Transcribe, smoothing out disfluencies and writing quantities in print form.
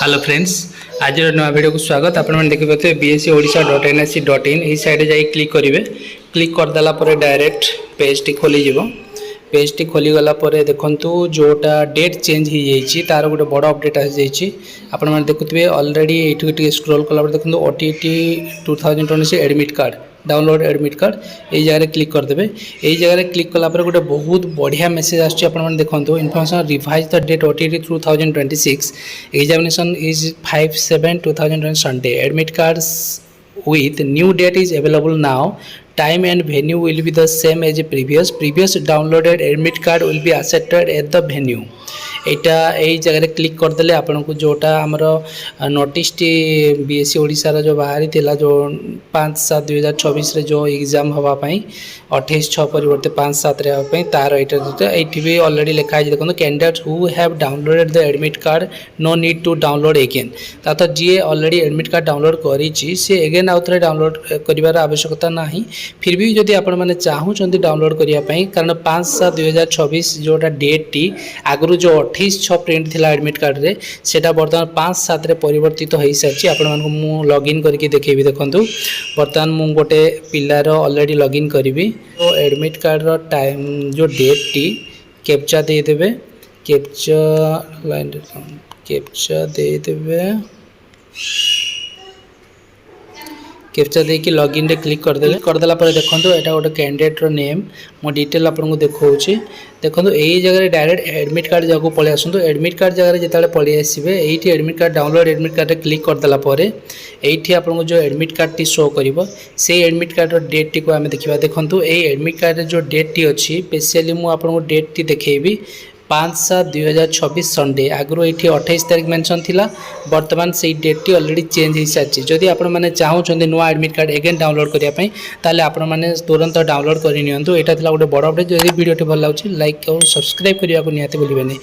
Hello friends, आज नया video को स्वागत। आपण मैंने देखिए BSc Odisha dot NIC dot in यही साइड जाए क्लिक करेंगे। क्लिक करदेला डायरेक्ट पेज टी खोली पेज टी खोली गला देखु जोटा डेट चेंज हो जाइए तार गोटे बड़ अपडेट आसी आपने देखुए ऑलरेडी ये स्क्रॉल कला देखो OTT 2026 admit card download admit card यही जगह क्लिक करदे। यही जगह क्लिक कला गोटे बहुत बढ़िया मेसेज आसुच्ची आपने देखो information revise the date OTT 2026 examination is 5/7/2020 Sunday admit cards with new date is available now. Time and venue will be the same as previous downloaded admit card will be accepted at the venue. एटा यही जगह click करदे आपन को जोटा आमर notice T BSc Odisha जो बाहरी थिला जो 5/7/2024 रे जो एग्जाम हवापाई 28/6 परिवर्ते 5/7 रे हवापाई तार एठी भी ऑलरेडी लिखा है। देखो candidates who have downloaded the admit card no need to download again तो जी ऑलरेडी एडमिट कार्ड डाउनलोड करी सी अगेन आउ थे डाउनलोड कर आवश्यकता नहीं। फिर भी जदि आपण मैंने चाहूँगी डाउनलोड करने कारण 5/7/2026 जोटा डेट टी आगु जो 28/6 प्रिंट थिला एडमिट कार्ड रे सेटा बर्तमान 5/7 रे परिवर्तित हो सारी आपण मु लॉगिन करके देखेबी। देखंतु बर्तमान मु गोटे पिलार ऑलरेडी लॉगिन करी तो एडमिट कार्ड रो टाइम जो डेट टी कैप्चा दे देबे कैप्चा दे देबे कैप्चा दे कि लॉगिन रे क्लिक करदेला देखो यहाँ गोटे कैंडिडेट नेम मो डिटेल आपको देखा देखो यही जगह डायरेक्ट एडमिट कार्ड जगह पलि आसतु। एडमिट कार्ड जगह जिते पलि आसवे ये admit card download admit card click करदेला ये आपको जो एडमिट कार्ड टी शो कर से एडमिट कार्ड डेट टी को आम देखा। देखो ये एडमिट कार्ड जो डेट टी अच्छी स्पेशली मुझे डेट टी देखेबी 5/7/2026 संडे आगु ये 28 तारीख मेंशन थिला बर्तमान से डेट टी ऑलरेडी चेंज हो सारी। जदि आपण मैंने चाहूँ नुआ एडमिट कार्ड एगेन डाउनलोड करने ताले आपण मैंने तुरंत डाउनलोड कर नियंतु। एटा थिला गोटे बड़ अपडेट। जदि वीडियो भल लगे लाइक और सब्सक्राइब करने को निहाती भूलिबेनी।